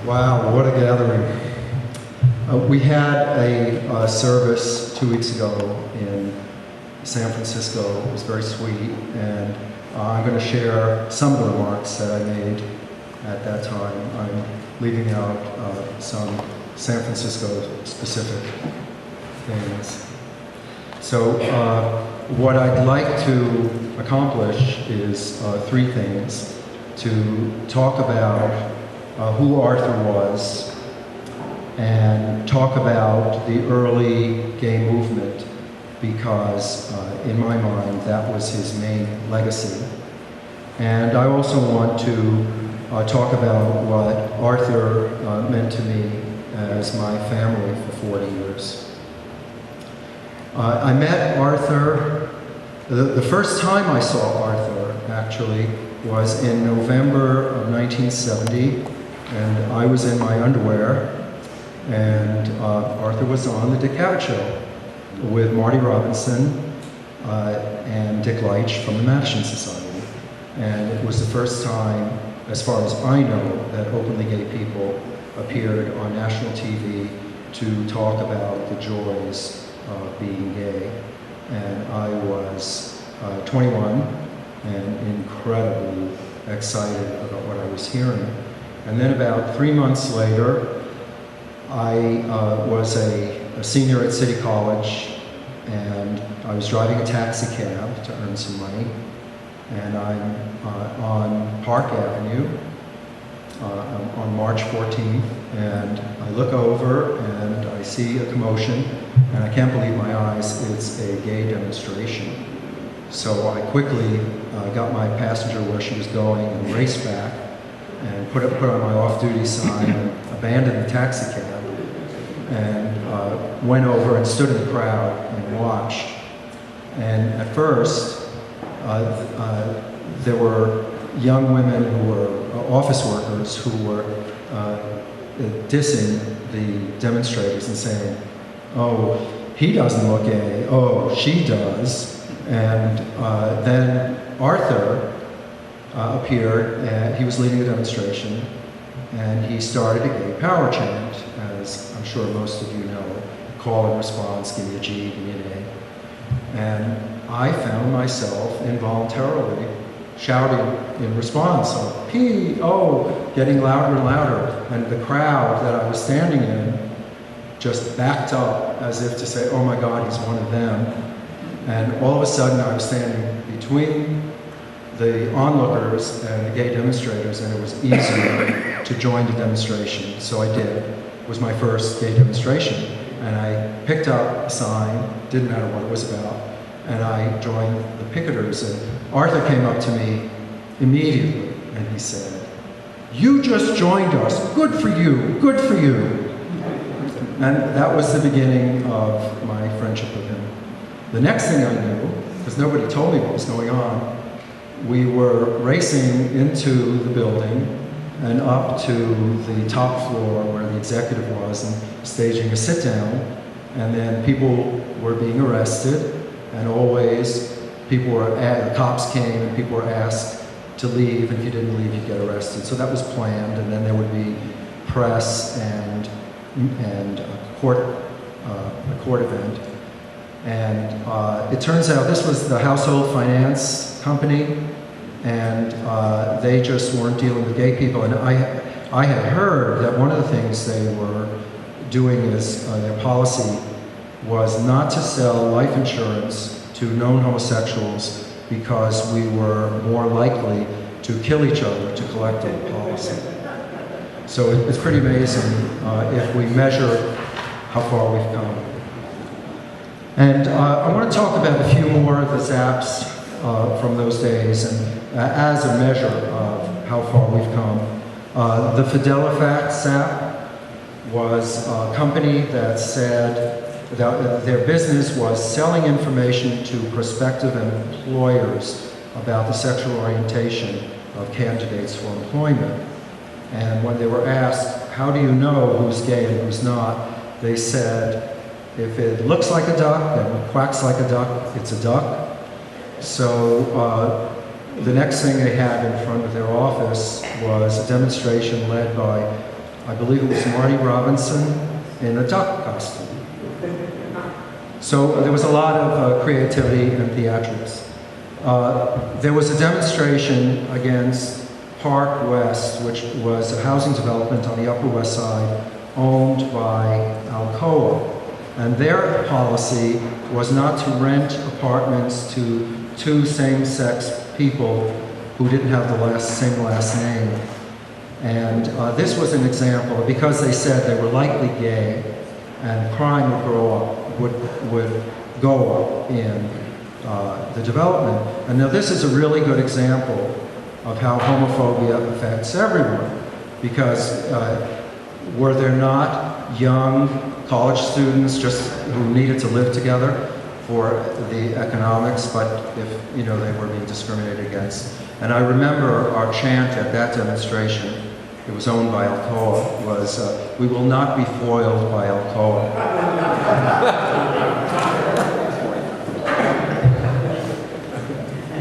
Wow, what a gathering. We had a service 2 weeks ago in San Francisco. It was very sweet, and I'm going to share some of the remarks that I made at that time. I'm leaving out some San Francisco specific things. So what I'd like to accomplish is three things. To talk about who Arthur was, and talk about the early gay movement, because in my mind that was his main legacy. And I also want to talk about what Arthur meant to me as my family for 40 years. I met Arthur, the first time I saw Arthur actually was in November of 1970, and I was in my underwear, and Arthur was on the Dick Cavett Show with Marty Robinson and Dick Leitch from the Madison Society. And it was the first time, as far as I know, that openly gay people appeared on national TV to talk about the joys of being gay. And I was 21 and incredibly excited about what I was hearing. And then about 3 months later, I was a senior at City College, and I was driving a taxi cab to earn some money. And I'm on Park Avenue on March 14th, and I look over and I see a commotion, and I can't believe my eyes. It's a gay demonstration. So I quickly got my passenger where she was going and raced back and put on my off-duty sign and abandoned the taxi cab and went over and stood in the crowd and watched. And at first, there were young women who were office workers who were dissing the demonstrators and saying, "Oh, he doesn't look gay. Oh, she does." And then Arthur appeared, and he was leading the demonstration, and he started a gay power chant, as I'm sure most of you know, call and response, give me a G, give me an A. And I found myself involuntarily shouting in response, oh, P, O, getting louder and louder, and the crowd that I was standing in just backed up as if to say, oh my God, he's one of them. And all of a sudden I was standing between the onlookers and the gay demonstrators, and it was easier to join the demonstration. So I did. It was my first gay demonstration. And I picked up a sign, didn't matter what it was about, and I joined the picketers. And Arthur came up to me immediately, and he said, "You just joined us. Good for you. Good for you." And that was the beginning of my friendship with him. The next thing I knew, because nobody told me what was going on, we were racing into the building and up to the top floor where the executive was and staging a sit-down, and then people were being arrested, and always the cops came and people were asked to leave, and if you didn't leave you'd get arrested. So that was planned, and then there would be press and a court event. And it turns out this was the household finance company, and they just weren't dealing with gay people. And I had heard that one of the things they were doing is their policy was not to sell life insurance to known homosexuals because we were more likely to kill each other to collect on the policy. So it's pretty amazing if we measure how far we've come. And I want to talk about a few more of the zaps from those days, and as a measure of how far we've come. The Fidelifax zap was a company that said that their business was selling information to prospective employers about the sexual orientation of candidates for employment. And when they were asked, how do you know who's gay and who's not, they said, if it looks like a duck and quacks like a duck, it's a duck. So the next thing they had in front of their office was a demonstration led by I believe it was Marty Robinson in a duck costume. So there was a lot of creativity and theatrics. There was a demonstration against Park West, which was a housing development on the Upper West Side owned by Alcoa. And their policy was not to rent apartments to two same-sex people who didn't have the same last name. And this was an example, because they said they were likely gay and crime would go up in the development. And now this is a really good example of how homophobia affects everyone, because were there not young college students just who needed to live together for the economics, but if, you know, they were being discriminated against? And I remember our chant at that demonstration, it was owned by Alcoa, was, "We will not be foiled by Alcoa."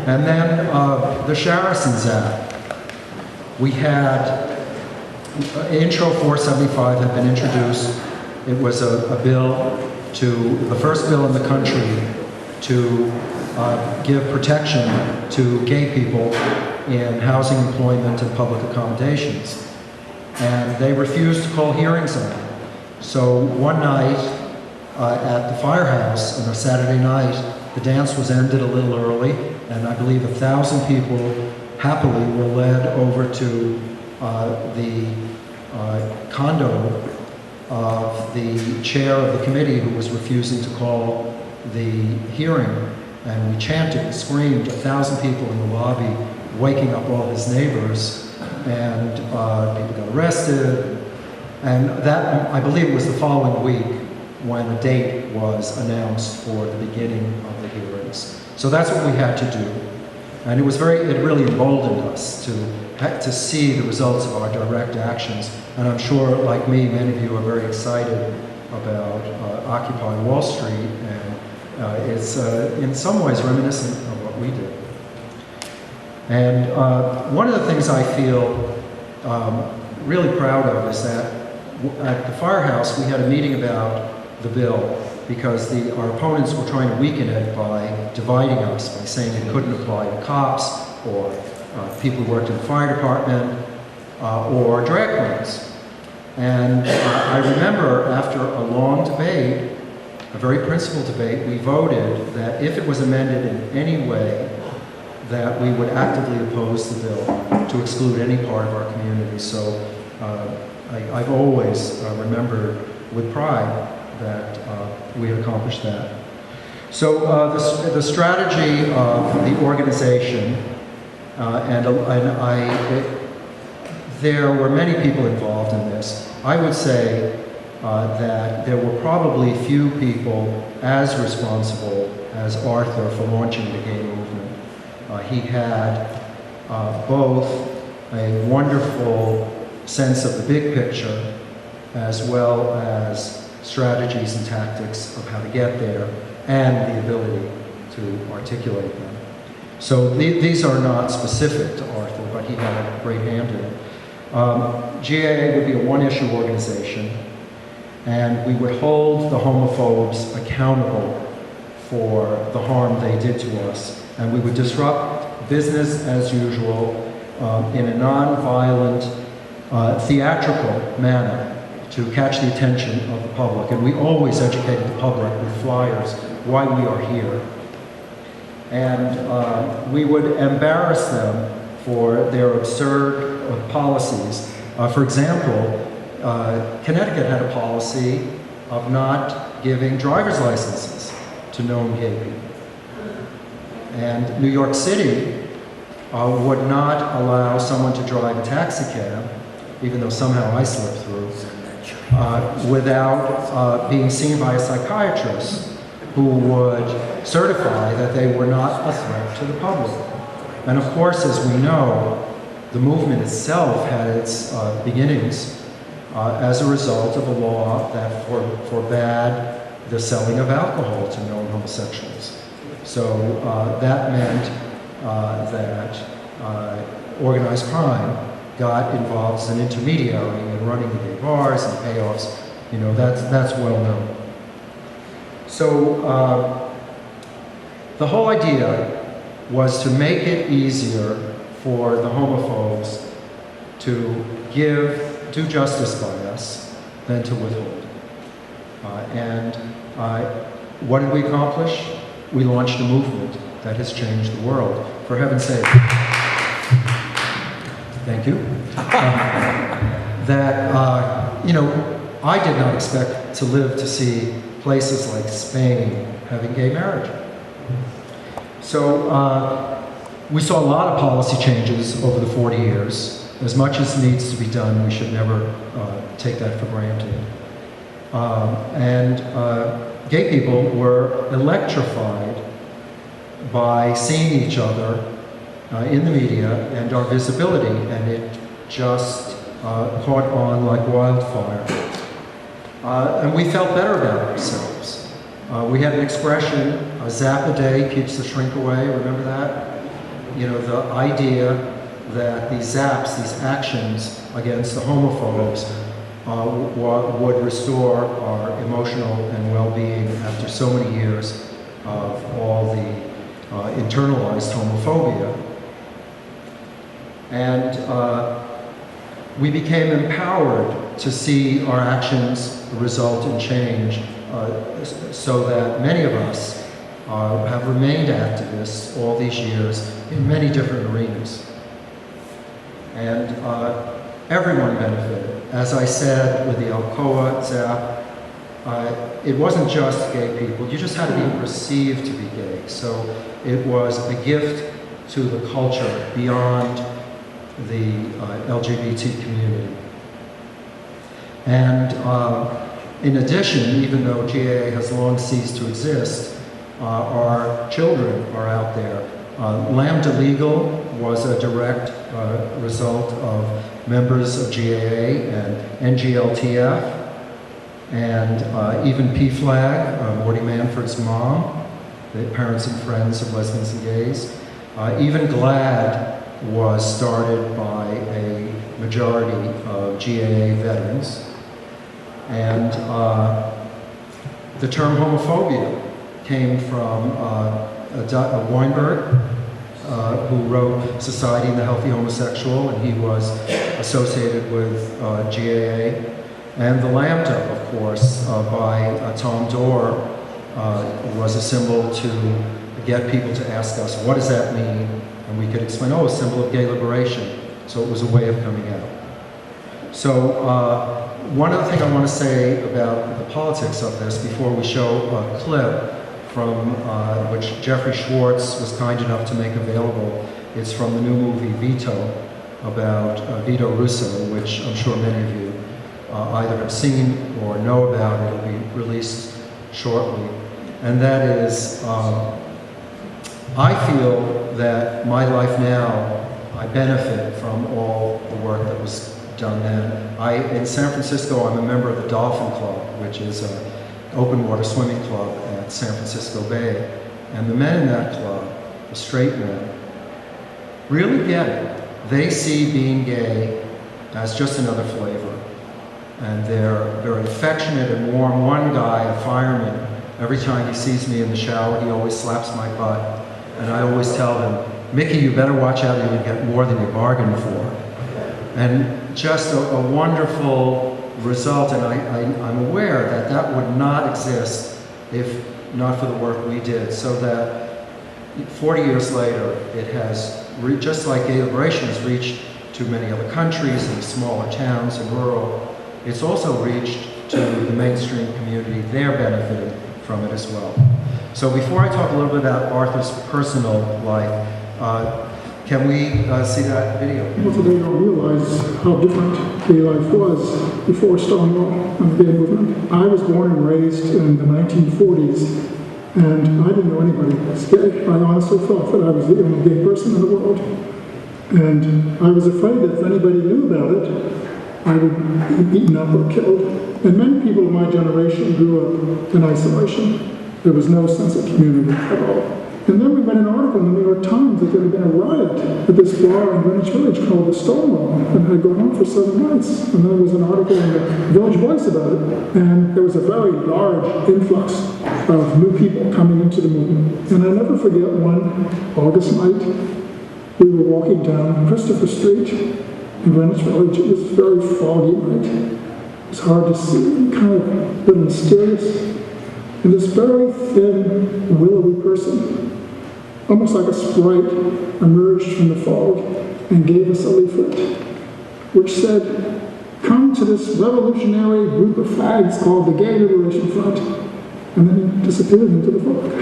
And then the Sharrisons Act. We had, Intro 475 had been introduced. It was a bill the first bill in the country to give protection to gay people in housing, employment, and public accommodations. And they refused to call hearings on it. So one night at the firehouse on a Saturday night, the dance was ended a little early, and I believe 1,000 people happily were led over to the condo of the chair of the committee, who was refusing to call the hearing. And we chanted and screamed, 1,000 people in the lobby, waking up all his neighbors, and people got arrested. And that, I believe it was the following week when a date was announced for the beginning of the hearings. So that's what we had to do. And it really emboldened us to see the results of our direct actions. And I'm sure, like me, many of you are very excited about Occupy Wall Street, and it's in some ways reminiscent of what we did. And one of the things I feel really proud of is that at the firehouse we had a meeting about the bill, because our opponents were trying to weaken it by dividing us, by saying it couldn't apply to cops or people who worked in the fire department or drag queens. And I remember after a long debate, a very principled debate, we voted that if it was amended in any way, that we would actively oppose the bill to exclude any part of our community. So I've always remembered with pride that we had accomplished that. So the strategy of the organization, there were many people involved in this. I would say that there were probably few people as responsible as Arthur for launching the gay movement. He had both a wonderful sense of the big picture as well as strategies and tactics of how to get there, and the ability to articulate them. So these are not specific to Arthur, but he had a great hand in it. GAA would be a one-issue organization, and we would hold the homophobes accountable for the harm they did to us, and we would disrupt business as usual in a non-violent, theatrical manner to catch the attention of the public. And we always educated the public with flyers why we are here. And we would embarrass them for their absurd policies. For example, Connecticut had a policy of not giving driver's licenses to known gay people. And New York City would not allow someone to drive a taxi cab, even though somehow I slipped through, without being seen by a psychiatrist who would certify that they were not a threat to the public. And of course, as we know, the movement itself had its beginnings as a result of a law that forbade the selling of alcohol to known homosexuals. So that meant that organized crime got involved as an intermediary in running the gay bars and payoffs. You know, that's well known. So the whole idea was to make it easier for the homophobes to do justice by us than to withhold. And what did we accomplish? We launched a movement that has changed the world. For heaven's sake. Thank you. You know, I did not expect to live to see places like Spain having gay marriage. So we saw a lot of policy changes over the 40 years. As much as needs to be done, we should never take that for granted. Gay people were electrified by seeing each other in the media and our visibility, and it just caught on like wildfire. And we felt better about ourselves. We had an expression, a zap a day keeps the shrink away, remember that? You know, the idea that these zaps, these actions against the homophobes would restore our emotional and well-being after so many years of all the internalized homophobia. And we became empowered to see our actions result in change, so that many of us have remained activists all these years in many different arenas. And everyone benefited. As I said with the Alcoa Zap, it wasn't just gay people. You just had to be perceived to be gay. So it was a gift to the culture beyond the LGBT community. And in addition, even though GAA has long ceased to exist, our children are out there. Lambda Legal was a direct result of members of GAA and NGLTF, and even PFLAG, Morty Manford's mom, the parents and friends of lesbians and gays. Even GLAAD was started by a majority of GAA veterans. And the term homophobia came from Weinberg, who wrote Society and the Healthy Homosexual, and he was associated with GAA. And the Lambda, of course, by Tom Dorr, was a symbol to get people to ask us, what does that mean? And we could explain, oh, a symbol of gay liberation. So it was a way of coming out. So one other thing I want to say about the politics of this before we show a clip from which Jeffrey Schwartz was kind enough to make available. It's from the new movie Vito, about Vito Russo, which I'm sure many of you either have seen or know about. It'll be released shortly. And that is, I feel that my life now, I benefit from all the work that was done then. In San Francisco, I'm a member of the Dolphin Club, which is an open water swimming club at San Francisco Bay. And the men in that club, the straight men, really get it. They see being gay as just another flavor. And they're very affectionate and warm. One guy, a fireman, every time he sees me in the shower, he always slaps my butt. And I always tell him, Mickey, you better watch out or you'll get more than you bargained for. And just a wonderful result, and I'm aware that that would not exist if not for the work we did, so that 40 years later, it has, just like gay liberation has reached to many other countries and smaller towns and rural, it's also reached to the mainstream community. They're benefiting from it as well. So before I talk a little bit about Arthur's personal life, can we see that video? Most of them don't realize how different gay life was before Stonewall and the gay movement. I was born and raised in the 1940s, and I didn't know anybody who was gay. I honestly thought that I was the only gay person in the world. And I was afraid that if anybody knew about it, I would be beaten up or killed. And many people of my generation grew up in isolation. There was no sense of community at all. And then we read an article in the New York Times that there had been a riot at this bar in Greenwich Village called the Stonewall, and had gone on for 7 nights. And there was an article in the Village Voice about it, and there was a very large influx of new people coming into the movement. And I never forget one August night, we were walking down Christopher Street in Greenwich Village. It was a very foggy night. It was hard to see, kind of a little mysterious. And this very thin, willowy person, almost like a sprite, emerged from the fog and gave us a leaflet, which said, "Come to this revolutionary group of fags called the Gay Liberation Front." And then he disappeared into the fog.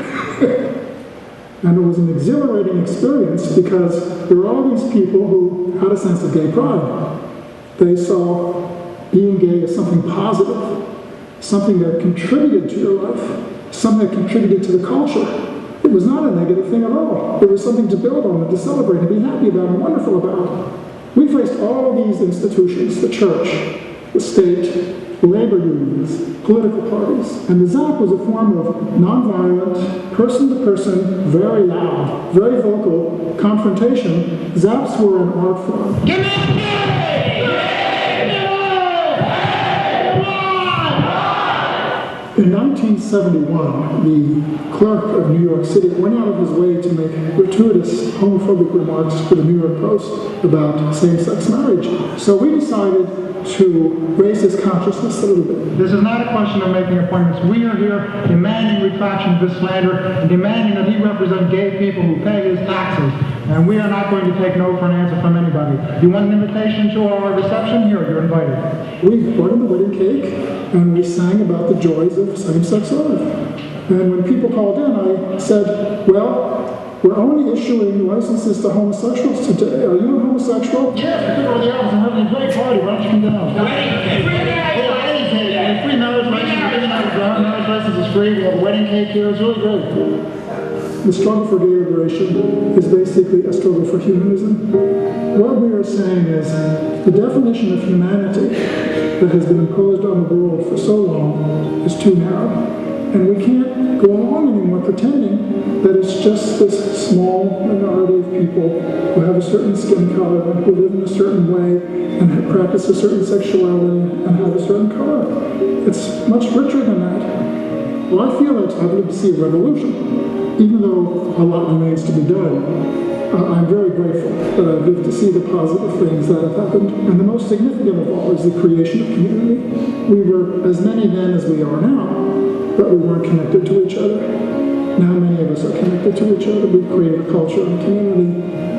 And it was an exhilarating experience because there were all these people who had a sense of gay pride. They saw being gay as something positive, something that contributed to your life, something that contributed to the culture. It was not a negative thing at all. It was something to build on and to celebrate and be happy about and wonderful about. We faced all these institutions, the church, the state, labor unions, political parties, and the ZAP was a form of nonviolent, person-to-person, very loud, very vocal confrontation. ZAPs were an art form. In 1971, the clerk of New York City went out of his way to make gratuitous homophobic remarks to the New York Post about same-sex marriage. So we decided to raise his consciousness a little bit. This is not a question of making appointments. We are here demanding retraction of this slander and demanding that he represent gay people who pay his taxes. And we are not going to take no for an answer from anybody. You want an invitation to our reception? Here, you're invited. We brought him a wedding cake, and we sang about the joys of same-sex love. And when people called in, I said, well, we're only issuing licenses to homosexuals today. Are you a homosexual? Yes, we took over the office and having a great party. Why don't you come down? Free marriage license is free. We have a wedding cake here. It's really great. The struggle for gay liberation is basically a struggle for humanism. What we are saying is the definition of humanity that has been imposed on the world for so long is too narrow. And we can't go on anymore pretending that it's just this small minority of people who have a certain skin color and who live in a certain way and practice a certain sexuality and have a certain color. It's much richer than that. Well, I feel that I'd like to see a revolution. Even though a lot remains to be done, I'm very grateful that I live to see the positive things that have happened. And the most significant of all is the creation of community. We were as many then as we are now, but we weren't connected to each other. Now many of us are connected to each other. We created a culture and community.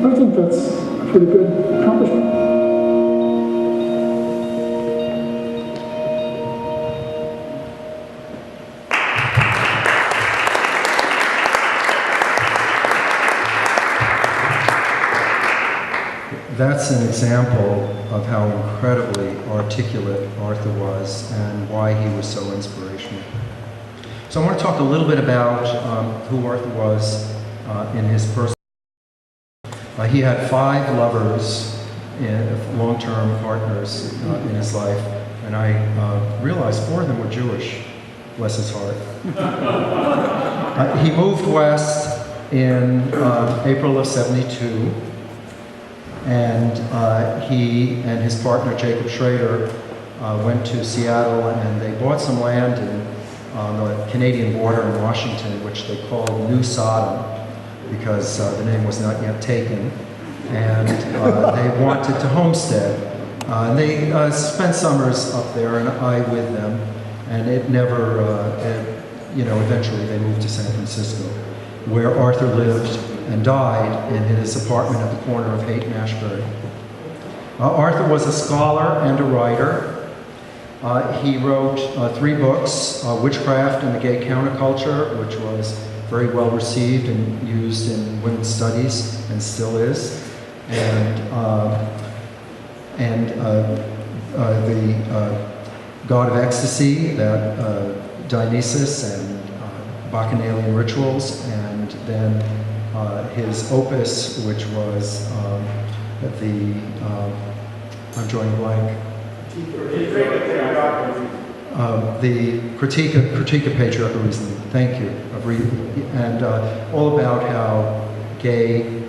I think that's a pretty good accomplishment. That's an example of how incredibly articulate Arthur was and why he was so inspirational. So I want to talk a little bit about who Arthur was in his personal life. He had 5 lovers, long-term partners in his life, and I realized 4 of them were Jewish, bless his heart. He moved west in April of '72. And he and his partner, Jacob Schrader, went to Seattle and they bought some land on the Canadian border in Washington, which they called New Sodom, because the name was not yet taken. And they wanted to homestead. And they spent summers up there, and I with them. And it never, eventually they moved to San Francisco, where Arthur lived and died in his apartment at the corner of Haight and Ashbury. Arthur was a scholar and a writer. He wrote 3 books, Witchcraft and the Gay Counterculture, which was very well received and used in women's studies and still is, and the God of Ecstasy, that Dionysus and Bacchanalian rituals, and then his opus, which was I'm drawing a blank. the critique of patriarchal reasoning. Thank you. And all about how gay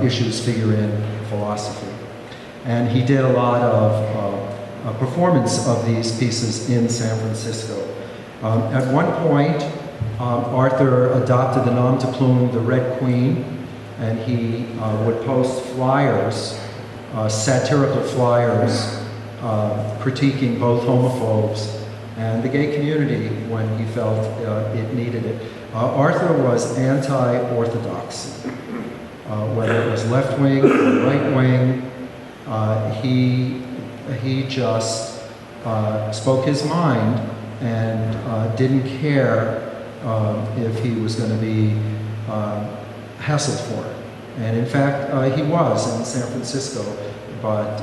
issues figure in philosophy. And he did a lot of performance of these pieces in San Francisco. At one point, Arthur adopted the nom de plume, the Red Queen, and he would post flyers, satirical flyers, critiquing both homophobes and the gay community when he felt it needed it. Arthur was anti-orthodoxy, whether it was left-wing or right-wing. He just spoke his mind and didn't care if he was going to be hassled for it. And in fact, he was in San Francisco, but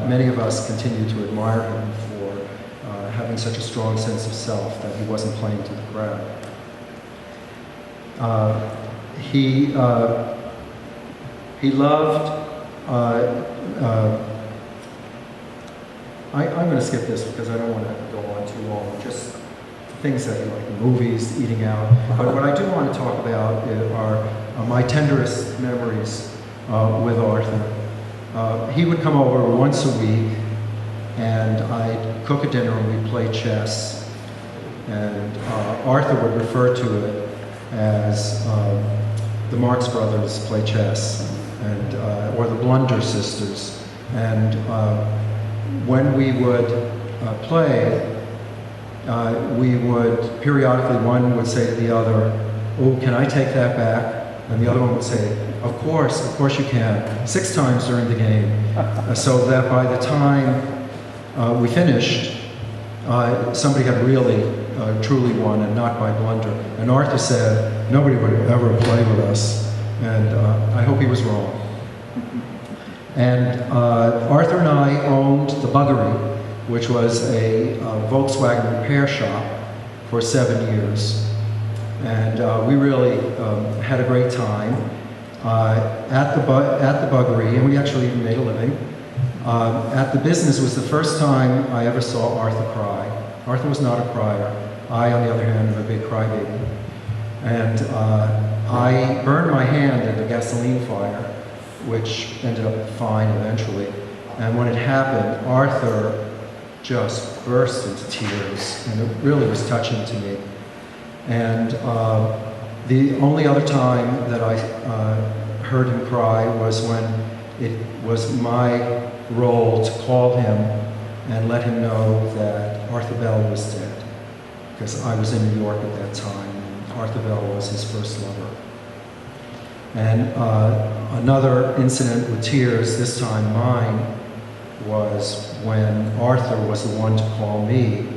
many of us continue to admire him for having such a strong sense of self that he wasn't playing to the crowd. He loved, I'm going to skip this because I don't want to go on too long, just things that he liked, movies, eating out. But what I do want to talk about are my tenderest memories with Arthur. He would come over once a week, and I'd cook a dinner and we'd play chess. And Arthur would refer to it as the Marx Brothers play chess, and or the Blunder sisters. And when we would play, we would periodically, one would say to the other, "Oh, can I take that back?" And the other one would say, of course you can," 6 times during the game. So that by the time we finished, somebody had really, truly won, and not by blunder. And Arthur said, "Nobody would ever play with us," and I hope he was wrong. And Arthur and I owned the Buggery, which was a Volkswagen repair shop, for 7 years. And we really had a great time at the Buggery, and we actually even made a living. At the business was the first time I ever saw Arthur cry. Arthur was not a crier. I, on the other hand, am a big crybaby. And I burned my hand in the gasoline fire, which ended up fine eventually. And when it happened, Arthur just burst into tears, and it really was touching to me. And the only other time that I heard him cry was when it was my role to call him and let him know that Arthur Bell was dead, because I was in New York at that time, and Arthur Bell was his first lover. And another incident with tears, this time mine, was when Arthur was the one to call me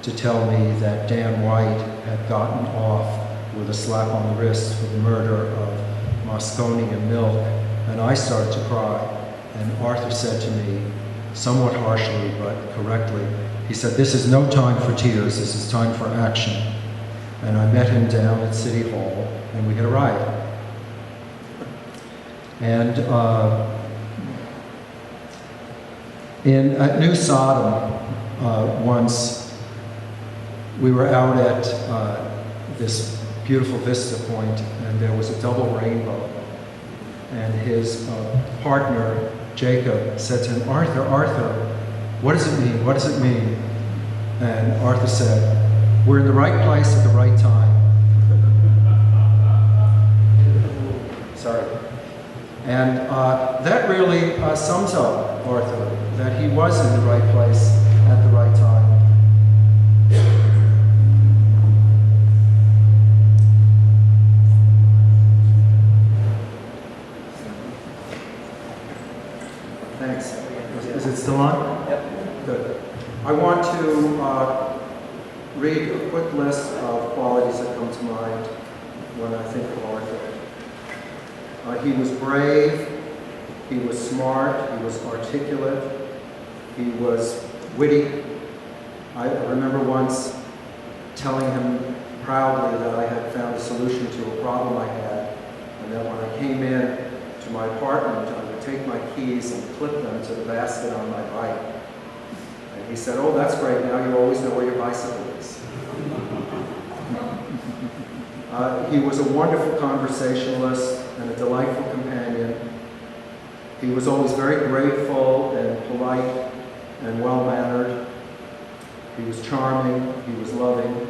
to tell me that Dan White had gotten off with a slap on the wrist for the murder of Moscone and Milk, and I started to cry. And Arthur said to me, somewhat harshly but correctly, he said, "This is no time for tears, this is time for action." And I met him down at City Hall, and we had a riot. And at New Sodom, once we were out at this beautiful vista point, and there was a double rainbow. And his partner, Jacob, said to him, Arthur, what does it mean? What does it mean?" And Arthur said, "We're in the right place at the right time." Sorry. And that really sums up Arthur, that he was in the right place at the right time. Thanks. Is it still on? Yep. Good. I want to read a quick list of qualities that come to mind when I think of Arthur. He was brave, he was smart, he was articulate, he was witty. I remember once telling him proudly that I had found a solution to a problem I had, and that when I came in to my apartment, I would take my keys and clip them to the basket on my bike. And he said, "Oh, that's great, now you always know where your bicycle is." He was a wonderful conversationalist and a delightful companion. He was always very grateful and polite and well-mannered. He was charming, he was loving.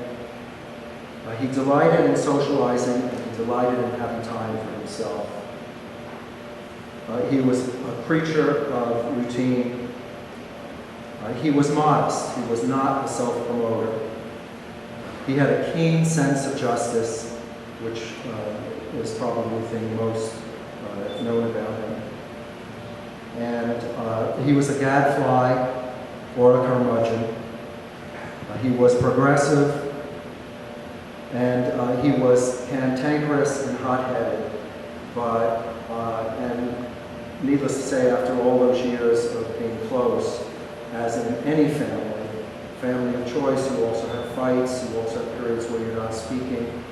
He delighted in socializing, and he delighted in having time for himself. He was a creature of routine. He was modest. He was not a self-promoter. He had a keen sense of justice, which is probably the thing most known about him. And he was a gadfly or a curmudgeon. He was progressive, and he was cantankerous and hot-headed. But, and needless to say, after all those years of being close, as in any family of choice, you also have fights, you also have periods where you're not speaking.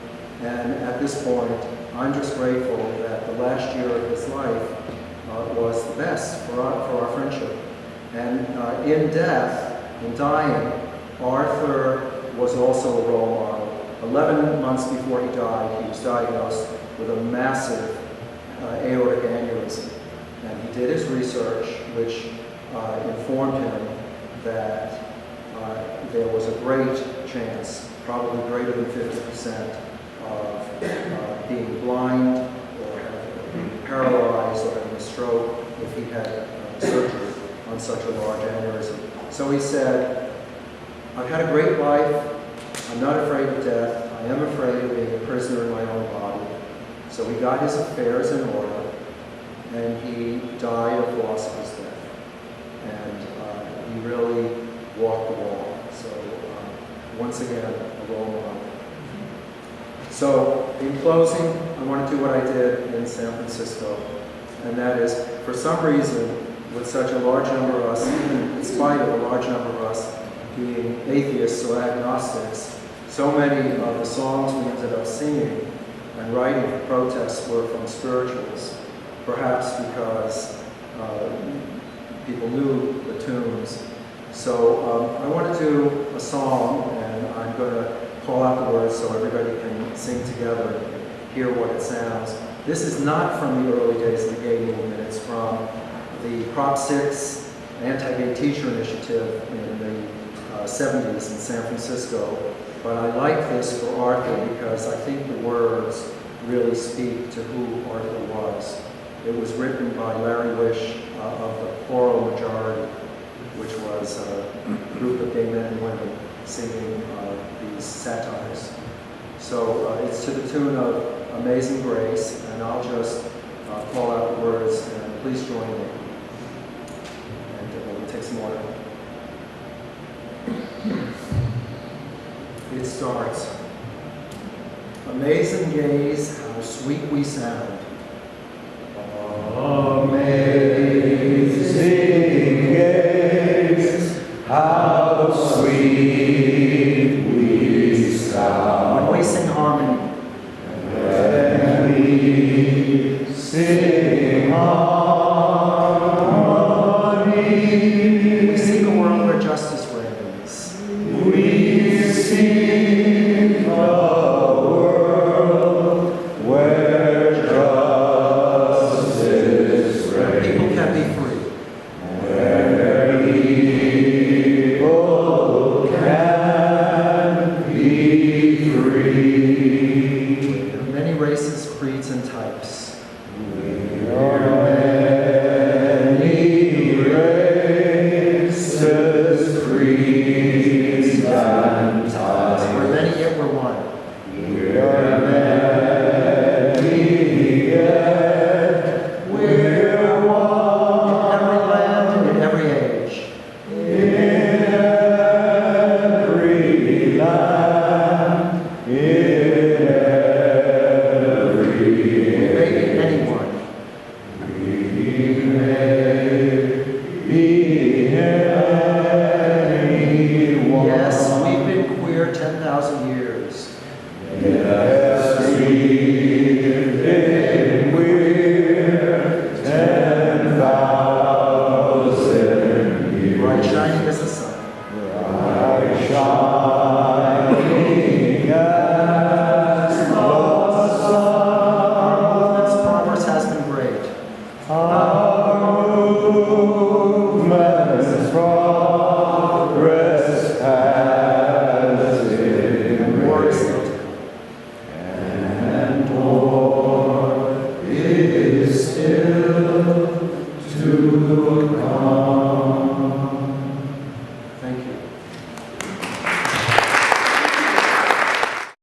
And at this point, I'm just grateful that the last year of his life was the best for our friendship. And in death, in dying, Arthur was also a role model. 11 months before he died, he was diagnosed with a massive aortic aneurysm. And he did his research, which informed him that there was a great chance, probably greater than 50%, of being blind or being paralyzed or having a stroke if he had surgery on such a large aneurysm. So he said, "I've had a great life. I'm not afraid of death. I am afraid of being a prisoner in my own body." So he got his affairs in order, and he died of loss of his death. And he really walked the walk. So once again, a role model. So in closing, I want to do what I did in San Francisco, and that is, for some reason, with such a large number of us, even in spite of a large number of us being atheists or agnostics, so many of the songs we ended up singing and writing for protests were from spirituals, perhaps because people knew the tunes. So I want to do a song, and I'm going to call out the words so everybody can sing together and hear what it sounds. This is not from the early days of the gay movement. It's from the Prop 6 anti-gay teacher initiative in the 70s in San Francisco. But I like this for Arthur because I think the words really speak to who Arthur was. It was written by Larry Wish of the Choral Majority, which was a group of gay men and women singing these satires. So it's to the tune of Amazing Grace, and I'll just call out the words, and please join me. And we'll take some water. It starts. Amazing gaze, how sweet we sound. Amazing gaze, how sweet we sound. When we sing harmony. When we sing harmony, We seek a world where justice reigns. we sing